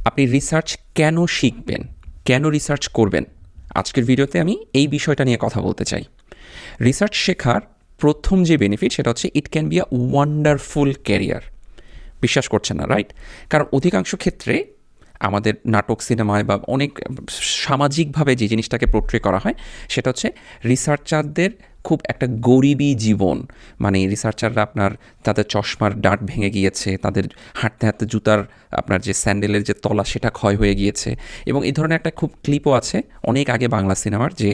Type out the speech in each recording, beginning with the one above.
আপনি রিসার্চ কেন শিখবেন, কেন রিসার্চ করবেন, আজকের ভিডিওতে আমি এই বিষয়টা নিয়ে কথা বলতে চাই। রিসার্চ শেখার প্রথম যে বেনিফিট সেটা হচ্ছে it can be a wonderful career. বিশ্বাস করছেন না, রাইট? কারণ অধিকাংশ ক্ষেত্রে আমাদের নাটক, সিনেমায় বা অনেক সামাজিকভাবে যে জিনিসটাকে পোট্রে করা হয় সেটা হচ্ছে রিসার্চারদের খুব একটা গরিবী জীবন। মানে রিসার্চাররা তাদের চশমার ডাঁট ভেঙে গিয়েছে, তাদের হাঁটতে হাঁটতে জুতার যে স্যান্ডেলের যে তলা সেটা ক্ষয় হয়ে গিয়েছে। এবং এই ধরনের একটা খুব ক্লিপও আছে অনেক আগে বাংলা সিনেমার, যে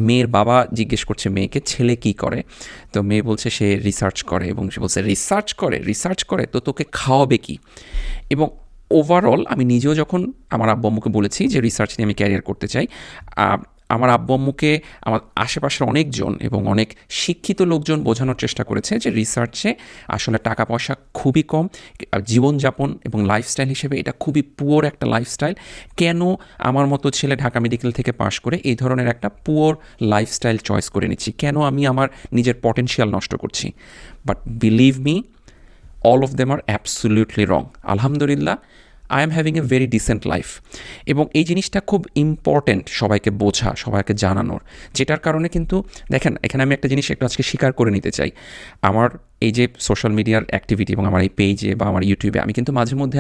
মেয়ের বাবা জিজ্ঞেস করছে মেয়েকে ছেলে কী করে, তো মেয়ে বলছে সে রিসার্চ করে, এবং সে বলছে রিসার্চ করে তো তোকে খাওয়াবে কি। এবং ওভারঅল আমি নিজেও যখন আমার আব্বু আম্মুকে বলেছি যে রিসার্চ নিয়ে আমি ক্যারিয়ার করতে চাই, আমার আব্বু আম্মুকে আমার আশেপাশের অনেকজন এবং অনেক শিক্ষিত লোকজন বোঝানোর চেষ্টা করেছে যে রিসার্চে আসলে টাকা পয়সা খুবই কম, জীবনযাপন এবং লাইফস্টাইল হিসেবে এটা খুবই পুয়ার একটা লাইফস্টাইল। কেন আমার মতো ছেলে ঢাকা মেডিকেল থেকে পাশ করে এই ধরনের একটা পুয়ার লাইফস্টাইল চয়েস করে নিচ্ছি, কেন আমি আমার নিজের পটেনশিয়াল নষ্ট করছি। But believe me, all of them are absolutely wrong. আলহামদুলিল্লাহ, I am having a very decent life. এবং এই জিনিসটা খুব ইম্পর্ট্যান্ট সবাইকে বোঝা, সবাইকে জানানোর, যেটার কারণে কিন্তু দেখেন এখানে আমি একটা জিনিস একটু আজকে স্বীকার করে নিতে চাই। আমার এই যে সোশ্যাল মিডিয়ার অ্যাক্টিভিটি এবং আমার এই পেজে বা আমার ইউটিউবে আমি কিন্তু মাঝে মধ্যে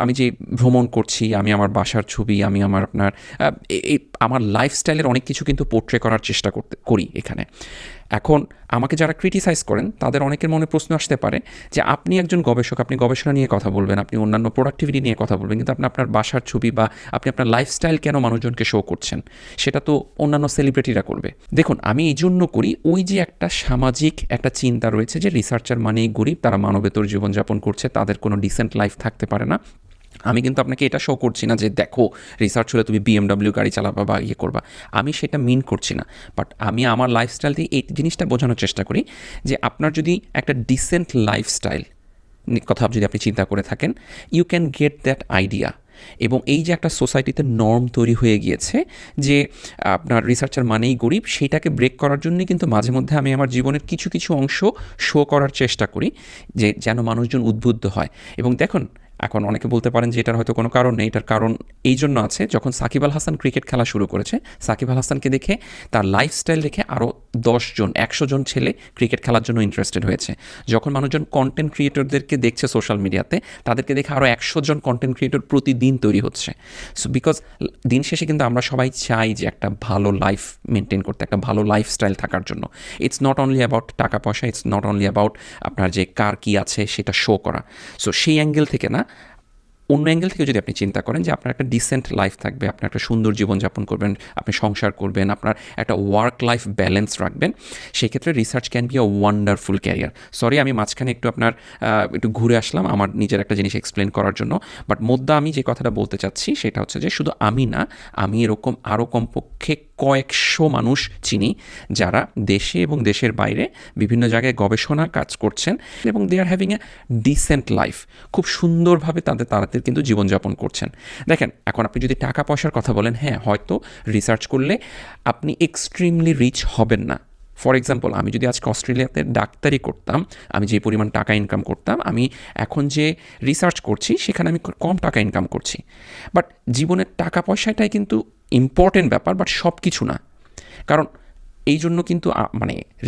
আমি যে ভ্রমণ করছি, আমি আমার বাসার ছবি, আমি এই আমার লাইফস্টাইলের অনেক কিছু কিন্তু পোর্ট্রে করার চেষ্টা করি এখানে। এখন আমাকে যারা ক্রিটিসাইজ করেন তাদের অনেকের মনে প্রশ্ন আসতে পারে যে আপনি একজন গবেষক, আপনি গবেষণা নিয়ে কথা বলবেন, আপনি অন্যান্য প্রোডাক্টিভিটি নিয়ে কথা বলবেন, কিন্তু আপনি আপনার বাসার ছবি বা আপনি আপনার লাইফস্টাইল কেন মানুষজনকে শো করছেন? সেটা তো অন্যান্য সেলিব্রিটিরা করবে। দেখুন, আমি এই জন্য করি, ওই যে একটা সামাজিক একটা চিন্তা রয়েছে যে রিসার্চার মানেই গরিব, তারা মানবেতর জীবনযাপন করছে, তাদের কোনো ডিসেন্ট লাইফ থাকতে পারে না। আমি কিন্তু আপনাকে এটা শো করছি না যে দেখো রিসার্চ হলে তুমি বিএমডাব্লিউ গাড়ি চালাবা বা ইয়ে করবা, আমি সেটা মিন করছি না। বাট আমি আমার লাইফস্টাইল দিয়ে এই জিনিসটা বোঝানোর চেষ্টা করি যে আপনার যদি একটা ডিসেন্ট লাইফস্টাইল কথা যদি আপনি চিন্তা করে থাকেন, you can get that idea. এবং এই যে একটা সোসাইটিতে নর্ম তৈরি হয়ে গিয়েছে যে আপনার রিসার্চার মানেই গরিব, সেইটাকে ব্রেক করার জন্যই কিন্তু মাঝে মধ্যে আমি আমার জীবনের কিছু কিছু অংশ শো করার চেষ্টা করি, যে যেন মানুষজন উদ্বুদ্ধ হয়। এবং দেখুন, এখন অনেকে বলতে পারেন যে এটার হয়তো কোনো কারণ নেই, এটার কারণ এই জন্য আছে, যখন সাকিব আল হাসান ক্রিকেট খেলা শুরু করেছে, সাকিব আল হাসানকে দেখে, তার লাইফস্টাইল দেখে আরও 10 জন 100 জন ছেলে ক্রিকেট খেলার জন্য ইন্টারেস্টেড হয়েছে। যখন মানুষজন কন্টেন্ট ক্রিয়েটরদেরকে দেখছে সোশ্যাল মিডিয়াতে, তাদেরকে দেখে আরও 100 জন কন্টেন্ট ক্রিয়েটর প্রতিদিন তৈরি হচ্ছে। সো বিকজ দিন শেষে কিন্তু আমরা সবাই চাই যে একটা ভালো লাইফ মেনটেন করতে, একটা ভালো লাইফস্টাইল থাকার জন্য। ইটস নট অনলি অ্যাবাউট টাকা পয়সা, ইটস নট অনলি অ্যাবাউট আপনার যে কার কী আছে সেটা শো করা। সো সেই অ্যাঙ্গেল থেকে না, অন্য অ্যাঙ্গেল থেকে যদি আপনি চিন্তা করেন যে আপনার একটা ডিসেন্ট লাইফ থাকবে, আপনার একটা সুন্দর জীবনযাপন করবেন, আপনি সংসার করবেন, আপনার একটা ওয়ার্ক লাইফ ব্যালেন্স রাখবেন, সেই ক্ষেত্রে research can be a wonderful career. Sorry, আমি মাঝখানে একটু ঘুরে আসলাম আমার নিজের একটা জিনিস এক্সপ্লেন করার জন্য। বাট মোদ্দা আমি যে কথাটা বলতে চাচ্ছি সেটা হচ্ছে যে শুধু আমি না, আমি এরকম আরও কমপক্ষে কয়েকশো মানুষ চিনি যারা দেশে এবং দেশের বাইরে বিভিন্ন জায়গায় গবেষণা কাজ করছেন এবং they are having a decent life. খুব সুন্দরভাবে তারা কিন্তু জীবনযাপন করছেন। দেখেন, এখন আপনি যদি টাকা পয়সার কথা বলেন, হ্যাঁ, হয়তো রিসার্চ করলে আপনি এক্সট্রিমলি রিচ হবেন না। ফর এক্সাম্পল, আমি যদি আজকে অস্ট্রেলিয়াতে ডাক্তারি করতাম, আমি যে পরিমাণ টাকা ইনকাম করতাম, আমি এখন যে রিসার্চ করছি সেখানে আমি কম টাকা ইনকাম করছি। বাট জীবনের টাকা পয়সাটাই কিন্তু ইম্পর্টেন্ট ব্যাপার, বাট সব কিছু না। কারণ এই জন্য কিন্তু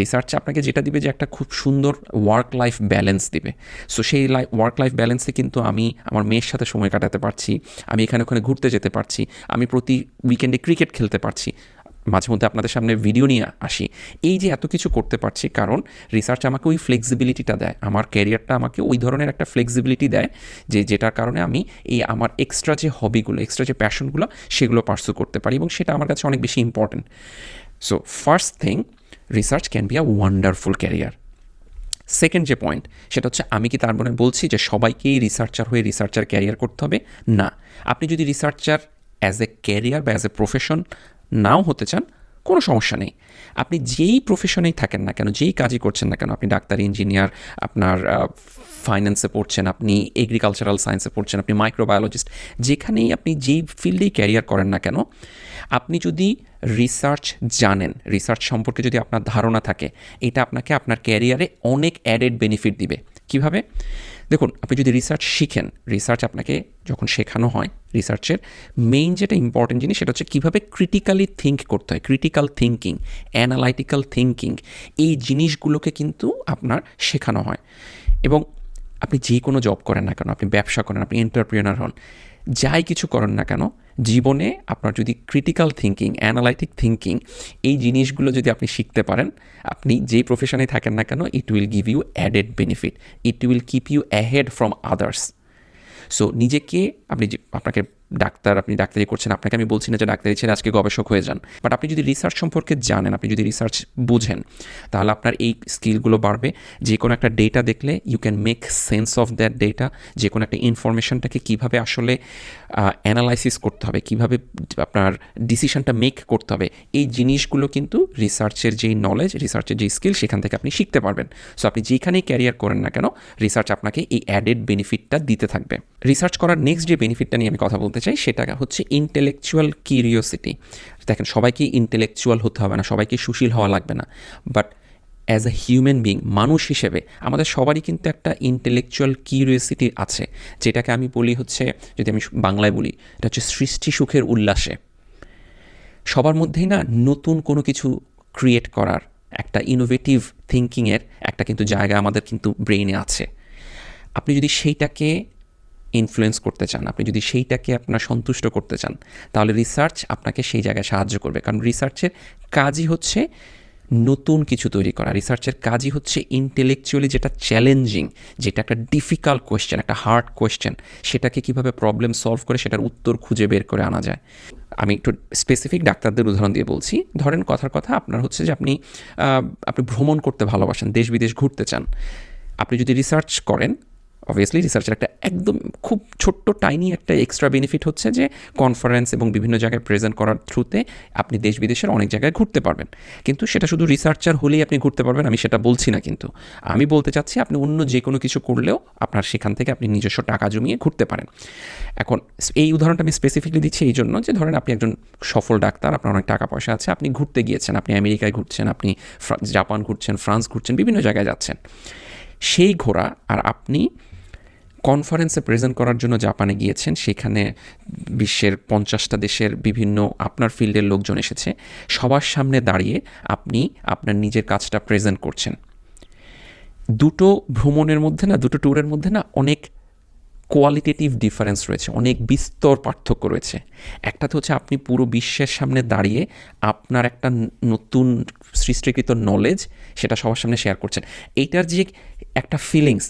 রিসার্চ আপনাকে যেটা দিবে যে একটা খুব সুন্দর ওয়ার্ক লাইফ ব্যালেন্স দিবে। সো সেই ওয়ার্ক লাইফ ব্যালেন্সে কিন্তু আমি আমার মেয়ের সাথে সময় কাটাতে পারছি, আমি এখানে ওখানে ঘুরতে যেতে পারছি, আমি প্রতি উইকেন্ডে ক্রিকেট খেলতে পারছি, মাঝে মধ্যে আপনাদের সামনে ভিডিও নিয়ে আসি। এই যে এত কিছু করতে পারছি, কারণ রিসার্চ আমাকে ওই ফ্লেক্সিবিলিটিটা দেয়, আমার ক্যারিয়ারটা আমাকে ওই ধরনের একটা ফ্লেক্সিবিলিটি দেয় যেটার কারণে আমি এই আমার এক্সট্রা যে হবিগুলো, এক্সট্রা যে প্যাশনগুলো, সেগুলো পার্সু করতে পারি, এবং সেটা আমার কাছে অনেক বেশি important. So first thing, research can be a wonderful career. Second যে পয়েন্ট, সেটা হচ্ছে আমি কি তার মানে বলছি যে সবাইকেই রিসার্চার হয়ে রিসার্চার ক্যারিয়ার করতে হবে? না। আপনি যদি রিসার্চার অ্যাজ এ ক্যারিয়ার বা অ্যাজ এ প্রফেশন নাও হতে চান, কোনো সমস্যা নেই। আপনি যেই প্রফেশনেই থাকেন না কেন, যেই কাজই করছেন না কেন, আপনি ডাক্তার, ইঞ্জিনিয়ার, আপনার ফাইন্যান্সে পড়ছেন, আপনি এগ্রিকালচারাল সায়েন্সে পড়ছেন, আপনি মাইক্রোবায়োলজিস্ট, যেখানেই আপনি যেই ফিল্ডেই ক্যারিয়ার করেন না কেন, আপনি যদি রিসার্চ জানেন, রিসার্চ সম্পর্কে যদি আপনার ধারণা থাকে, এটা আপনাকে আপনার ক্যারিয়ারে অনেক অ্যাডেড বেনিফিট দিবে। কিভাবে? দেখুন, আপনি যদি রিসার্চ শিখেন, রিসার্চ আপনাকে যখন শেখানো হয়, রিসার্চের মেইন যেটা ইম্পর্টেন্ট জিনিস সেটা হচ্ছে কীভাবে ক্রিটিক্যালি থিঙ্ক করতে হয়। ক্রিটিক্যাল থিঙ্কিং, অ্যানালাইটিক্যাল থিঙ্কিং, এই জিনিসগুলোকে কিন্তু আপনার শেখানো হয়। এবং আপনি যে কোনো জব করেন না কেন, আপনি ব্যবসা করেন, আপনি এন্টারপ্রেনার হন, যাই কিছু করেন না কেন, জীবনে আপনার যদি ক্রিটিক্যাল থিঙ্কিং, অ্যানালাইটিক থিঙ্কিং, এই জিনিসগুলো যদি আপনি শিখতে পারেন, আপনি যেই প্রফেশনে থাকেন না কেন, it will give you added benefit, it will keep you ahead from others. So নিজেকে আপনি যে আপনাকে আপনি ডাক্তারি করছেন, আপনাকে আমি বলছি না যে ডাক্তারি ছেড়ে আজকে গবেষক হয়ে যান, বাট আপনি যদি রিসার্চ সম্পর্কে জানেন, আপনি যদি রিসার্চ বুঝেন, তাহলে আপনার এই স্কিলগুলো বাড়বে। যে কোনো একটা ডেটা দেখলে you can make sense of that data, যে কোনো একটা ইনফরমেশনটাকে কীভাবে আসলে অ্যানালাইসিস করতে হবে, কীভাবে আপনার ডিসিশনটা মেক করতে হবে, এই জিনিসগুলো কিন্তু রিসার্চের যেই নলেজ, রিসার্চের যেই স্কিল, সেখান থেকে আপনি শিখতে পারবেন। সো আপনি যেখানেই ক্যারিয়ার করেন না কেন, রিসার্চ আপনাকে এই অ্যাডেড বেনিফিটটা দিতে থাকবে। রিসার্চ করার নেক্সট যে বেনিফিটটা নিয়ে আমি কথা বলতে চাই, সেটা হচ্ছে ইন্টেলেকচুয়াল কিউরিওসিটি। দেখেন, সবাইকে ইন্টেলেকচুয়াল হতে হবে না, সবাইকে সুশীল হওয়া লাগবে না, but as a human being, মানুষ হিসেবে আমাদের সবারই কিন্তু একটা ইন্টেলেকচুয়াল কিউরিওসিটি আছে, যেটাকে আমি বলি হচ্ছে, যদি আমি বাংলায় বলি, এটা হচ্ছে সৃষ্টি সুখের উল্লাসে। সবার মধ্যেই না নতুন কোনো কিছু ক্রিয়েট করার একটা ইনোভেটিভ থিঙ্কিংয়ের একটা কিন্তু জায়গা আমাদের কিন্তু ব্রেইনে আছে। আপনি যদি সেইটাকে ইনফ্লুয়েন্স করতে চান, আপনি যদি সেইটাকে আপনার সন্তুষ্ট করতে চান, তাহলে রিসার্চ আপনাকে সেই জায়গায় সাহায্য করবে। কারণ রিসার্চের কাজই হচ্ছে নতুন কিছু তৈরি করা, রিসার্চের কাজই হচ্ছে ইন্টেলেকচুয়ালি যেটা চ্যালেঞ্জিং, যেটা একটা ডিফিকাল্ট কোয়েশ্চেন, একটা হার্ড কোয়েশ্চেন, সেটাকে কীভাবে প্রবলেম সলভ করে সেটার উত্তর খুঁজে বের করে আনা যায়। আমি একটু স্পেসিফিক ডাক্তারদের উদাহরণ দিয়ে বলছি। ধরেন, কথার কথা আপনার হচ্ছে যে আপনি ভ্রমণ করতে ভালোবাসেন, দেশ বিদেশ ঘুরতে চান। আপনি যদি রিসার্চ করেন, অবভিয়াসলি রিসার্চের একটা একদম খুব ছোট্ট টাইনি একটা এক্সট্রা বেনিফিট হচ্ছে যে কনফারেন্স এবং বিভিন্ন জায়গায় প্রেজেন্ট করার থ্রুতে আপনি দেশ বিদেশের অনেক জায়গায় ঘুরতে পারবেন। কিন্তু সেটা শুধু রিসার্চার হলেই আপনি ঘুরতে পারবেন, আমি সেটা বলছি না। কিন্তু আমি বলতে চাচ্ছি, আপনি অন্য যে কোনো কিছু করলেও আপনার সেখান থেকে আপনি নিজস্ব টাকা জমিয়ে ঘুরতে পারেন। এখন এই উদাহরণটা আমি স্পেসিফিকলি দিচ্ছি এই জন্য যে, ধরেন আপনি একজন সফল ডাক্তার, আপনার অনেক টাকা পয়সা আছে, আপনি ঘুরতে গিয়েছেন, আপনি আমেরিকায় ঘুরছেন, আপনি জাপান ঘুরছেন, ফ্রান্স ঘুরছেন, বিভিন্ন জায়গায় যাচ্ছেন। সেই ঘোরা আর আপনি কনফারেন্সে প্রেজেন্ট করার জন্য জাপানে গিয়েছেন, সেখানে বিশ্বের 50টা দেশের বিভিন্ন আপনার ফিল্ডের লোকজন এসেছে, সবার সামনে দাঁড়িয়ে আপনি আপনার নিজের কাজটা প্রেজেন্ট করছেন। দুটো ভ্রমণের মধ্যে না, দুটো ট্যুরের মধ্যে না অনেক কোয়ালিটেটিভ ডিফারেন্স রয়েছে, অনেক বিস্তর পার্থক্য রয়েছে। একটা তো হচ্ছে আপনি পুরো বিশ্বের সামনে দাঁড়িয়ে আপনার একটা নতুন সৃষ্টিকৃত নলেজ সেটা সবার সামনে শেয়ার করছেন। এইটার যে একটা ফিলিংস,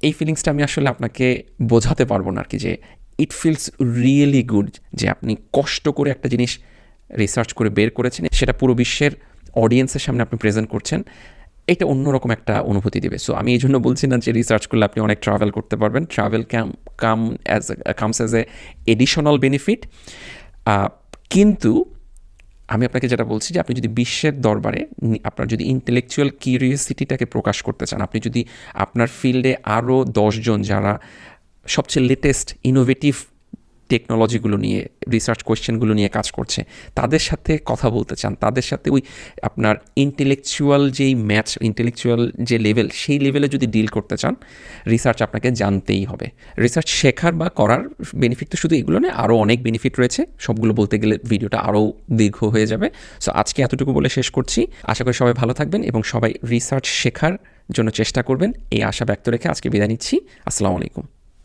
এই ফিলিংসটা আমি আসলে আপনাকে বোঝাতে পারবো না আর কি, যে ইট ফিলস রিয়েলি গুড যে আপনি কষ্ট করে একটা জিনিস রিসার্চ করে বের করেছেন, সেটা পুরো বিশ্বের অডিয়েন্সের সামনে আপনি প্রেজেন্ট করছেন। এটা অন্যরকম একটা অনুভূতি দেবে। সো আমি এই জন্য বলছি না যে রিসার্চ করলে আপনি অনেক ট্রাভেল করতে পারবেন। Travel comes as a additional benefit. কিন্তু আমি আপনাকে যেটা বলছি যে, আপনি যদি বিশ্বের দরবারে আপনার যদি ইন্টেলেকচুয়াল কিউরিওসিটিটাকে প্রকাশ করতে চান, আপনি যদি আপনার ফিল্ডে আরও 10 জন যারা সবচেয়ে লেটেস্ট ইনোভেটিভ টেকনোলজিগুলো নিয়ে, রিসার্চ কোয়েশ্চেনগুলো নিয়ে কাজ করছে, তাদের সাথে কথা বলতে চান, তাদের সাথে ওই আপনার ইন্টেলেকচুয়াল ইন্টেলেকচুয়াল যে লেভেল, সেই লেভেলে যদি ডিল করতে চান, রিসার্চ আপনাকে জানতেই হবে। রিসার্চ শেখার বা করার বেনিফিট তো শুধু এগুলো নয়, আরও অনেক বেনিফিট রয়েছে। সবগুলো বলতে গেলে ভিডিওটা আরও দীর্ঘ হয়ে যাবে। সো আজকে এতটুকু বলে শেষ করছি। আশা করি সবাই ভালো থাকবেন এবং সবাই রিসার্চ শেখার জন্য চেষ্টা করবেন, এই আশা ব্যক্ত রেখে আজকে বিদায় নিচ্ছি। আসসালামু আলাইকুম।